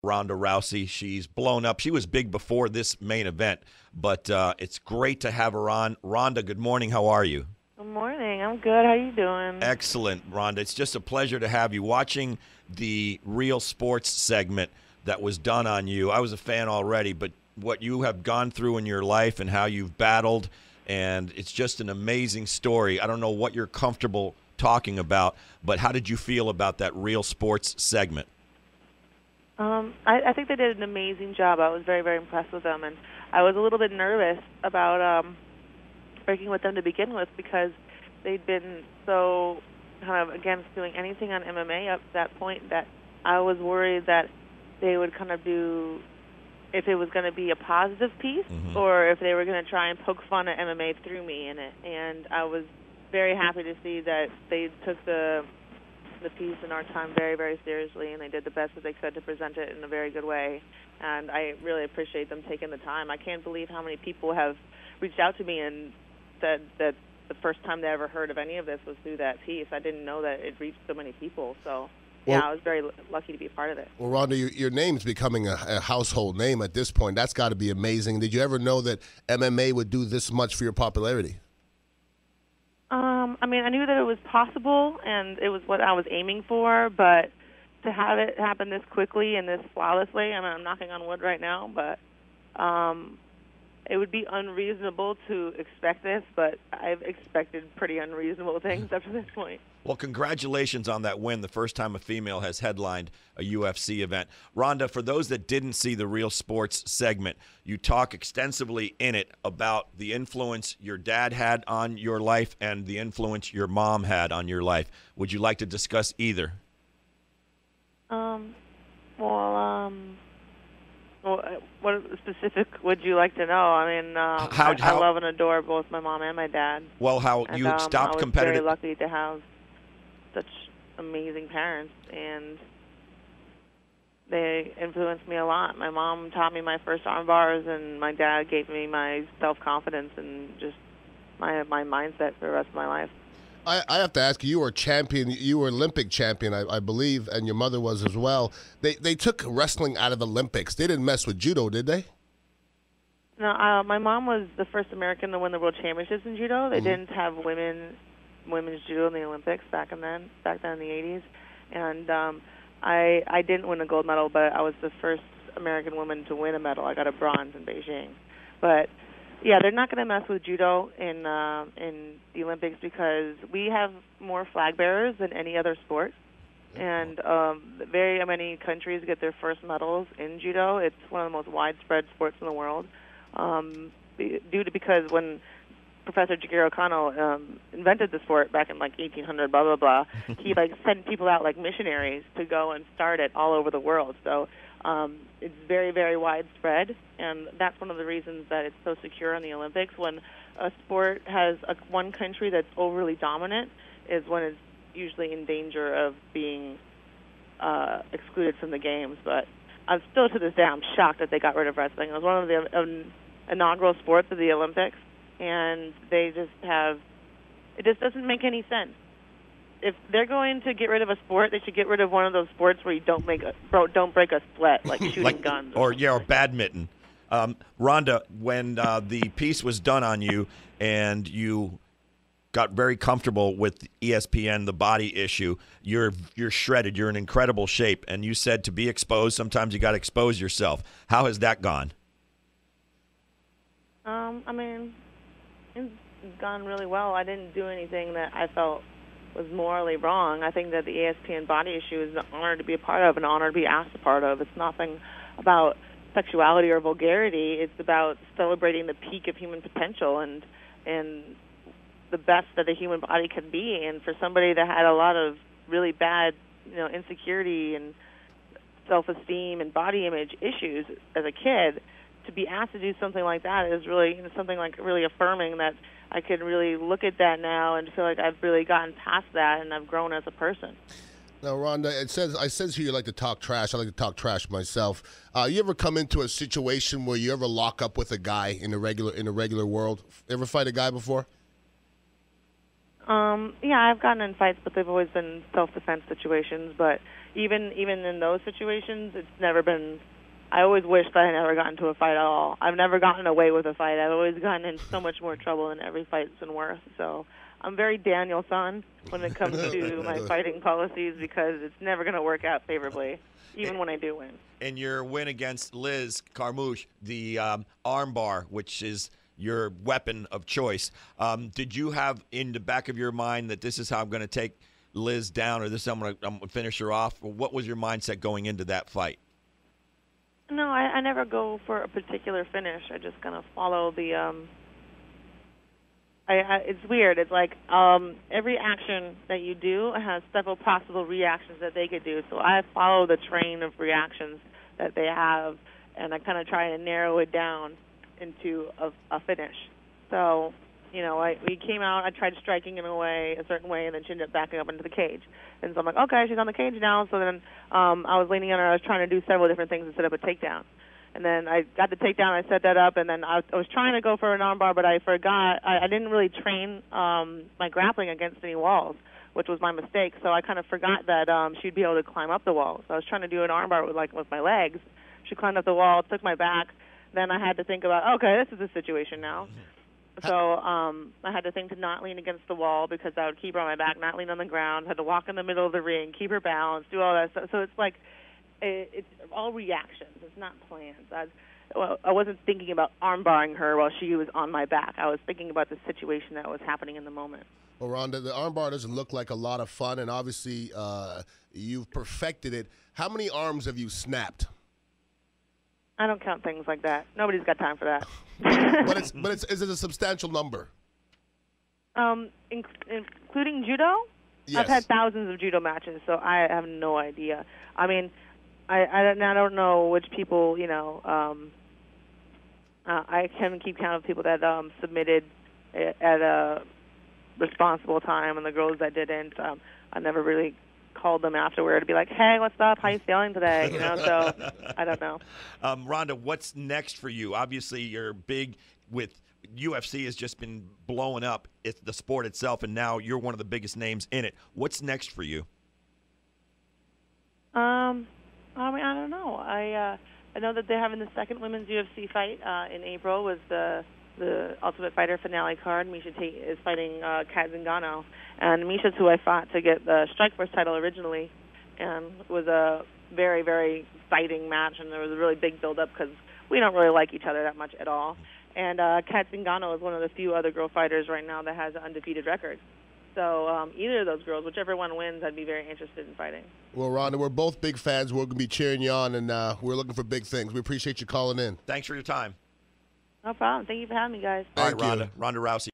Ronda Rousey. She's blown up. She was big before this main event, but it's great to have her on. Ronda, good morning. How are you? Good morning. I'm good. How you doing? Excellent, Rhonda. It's just a pleasure to have you. Watching the Real Sports segment that was done on you, I was a fan already, but what you have gone through in your life and how you've battled, and it's just an amazing story. I don't know what you're comfortable talking about, but how did you feel about that Real Sports segment? I think they did an amazing job. I was very, very impressed with them, and I was a little bit nervous about working with them to begin with because they'd been so kind of against doing anything on MMA up to that point that I was worried that they would kind of do, if it was going to be a positive piece or if they were going to try and poke fun at MMA through me in it. And I was very happy to see that they took the piece and our time very, very seriously, and they did the best that they could to present it in a very good way. And I really appreciate them taking the time. I can't believe how many people have reached out to me and said that the first time they ever heard of any of this was through that piece. I didn't know that it reached so many people. So, yeah, I was very lucky to be a part of it. Well, Rhonda, your name's becoming a household name at this point. That's got to be amazing. Did you ever know that MMA would do this much for your popularity? I mean, I knew that it was possible, and it was what I was aiming for, but to have it happen this quickly and this flawlessly, I mean, I'm knocking on wood right now, but it would be unreasonable to expect this, but I've expected pretty unreasonable things up to this point. Well, congratulations on that win, the first time a female has headlined a UFC event. Rhonda, for those that didn't see the Real Sports segment, you talk extensively in it about the influence your dad had on your life and the influence your mom had on your life. Would you like to discuss either? What specific would you like to know? I mean, I love and adore both my mom and my dad. Well, how you stopped competitive. I was very lucky to have such amazing parents, and they influenced me a lot. My mom taught me my first arm bars, and my dad gave me my self-confidence and just my mindset for the rest of my life. I have to ask you, you were a champion, you were Olympic champion, I believe, and your mother was as well. They took wrestling out of the Olympics. They didn't mess with judo, did they? No, my mom was the first American to win the world championships in judo. They didn't have women's judo in the Olympics back then in the 80s. And I didn't win a gold medal, but I was the first American woman to win a medal. I got a bronze in Beijing. But yeah, they're not going to mess with judo in the Olympics because we have more flag bearers than any other sport, and very many countries get their first medals in judo. It's one of the most widespread sports in the world, because when Professor Jigoro Kano invented the sport back in like 1800, blah blah blah, he sent people out like missionaries to go and start it all over the world. So it's very, very widespread, and that's one of the reasons that it's so secure in the Olympics. When a sport has one country that's overly dominant is when it's usually in danger of being excluded from the games. But I'm still, to this day, I'm shocked that they got rid of wrestling. It was one of the inaugural sports of the Olympics, and they just have – it just doesn't make any sense. If they're going to get rid of a sport, they should get rid of one of those sports where you don't break a sweat, like shooting guns. Or badminton. Rhonda, when the piece was done on you and you got very comfortable with ESPN, the body issue, you're shredded. You're in incredible shape. And you said to be exposed, sometimes you got to expose yourself. How has that gone? I mean, it's gone really well. I didn't do anything that I felt was morally wrong. I think that the ESPN body issue is an honor to be a part of, an honor to be asked a part of. It's nothing about sexuality or vulgarity. It's about celebrating the peak of human potential and the best that the human body can be. And for somebody that had a lot of really bad, insecurity and self-esteem and body image issues as a kid, to be asked to do something like that is really something like really affirming that I can really look at that now and feel like I've really gotten past that and I've grown as a person. Now, Rhonda, I says here you like to talk trash. I like to talk trash myself. You ever come into a situation where you ever lock up with a guy in the regular world? Ever fight a guy before? Yeah, I've gotten in fights, but they've always been self-defense situations. But even in those situations, it's never been. I always wish that I never got into a fight at all. I've never gotten away with a fight. I've always gotten in so much more trouble than every fight's been worth. So I'm very Daniel-san when it comes to my fighting policies because it's never going to work out favorably, even when I do win. And your win against Liz Carmouche, the arm bar, which is your weapon of choice, did you have in the back of your mind that this is how I'm going to take Liz down, or this is how I'm going to finish her off? Or what was your mindset going into that fight? No, I never go for a particular finish. I just kind of follow the. It's weird. It's like every action that you do has several possible reactions that they could do. So I follow the train of reactions that they have, and I kind of try to narrow it down into a finish. So, we came out, I tried striking in a certain way, and then she ended up backing up into the cage. And so I'm like, okay, she's on the cage now. So then I was leaning on her. I was trying to do several different things to set up a takedown. And then I got the takedown, I set that up, and then I was trying to go for an armbar, but I forgot. I didn't really train my grappling against any walls, which was my mistake. So I kind of forgot that she'd be able to climb up the wall. So I was trying to do an armbar with my legs. She climbed up the wall, took my back. Then I had to think about, okay, this is the situation now. So I had to think to not lean against the wall because I would keep her on my back, not lean on the ground. Had to walk in the middle of the ring, keep her balanced, do all that stuff. So it's like it's all reactions. It's not plans. I wasn't thinking about armbarring her while she was on my back. I was thinking about the situation that was happening in the moment. Well, Ronda, the armbar doesn't look like a lot of fun, and obviously you've perfected it. How many arms have you snapped? I don't count things like that. Nobody's got time for that. Is it a substantial number? Including judo? Yes. I've had thousands of judo matches, so I have no idea. I mean, I don't know which people, I can keep count of people that submitted at a responsible time and the girls that didn't. I never really called them afterward to be like, hey, what's up? How you feeling today? So I don't know. Ronda, what's next for you? Obviously, you're big with UFC has just been blowing up. It's the sport itself, and now you're one of the biggest names in it. What's next for you? I mean, I don't know. I know that they're having the second women's UFC fight in April with the Ultimate Fighter finale card. Miesha Tate is fighting Kat Zingano. And Miesha's who I fought to get the Strikeforce title originally. And it was a very, very fighting match, and there was a really big build-up because we don't really like each other that much at all. And Kat Zingano is one of the few other girl fighters right now that has an undefeated record. So either of those girls, whichever one wins, I'd be very interested in fighting. Well, Ronda, we're both big fans. We're going to be cheering you on, and we're looking for big things. We appreciate you calling in. Thanks for your time. No problem. Thank you for having me, guys. All right, Ronda Rousey.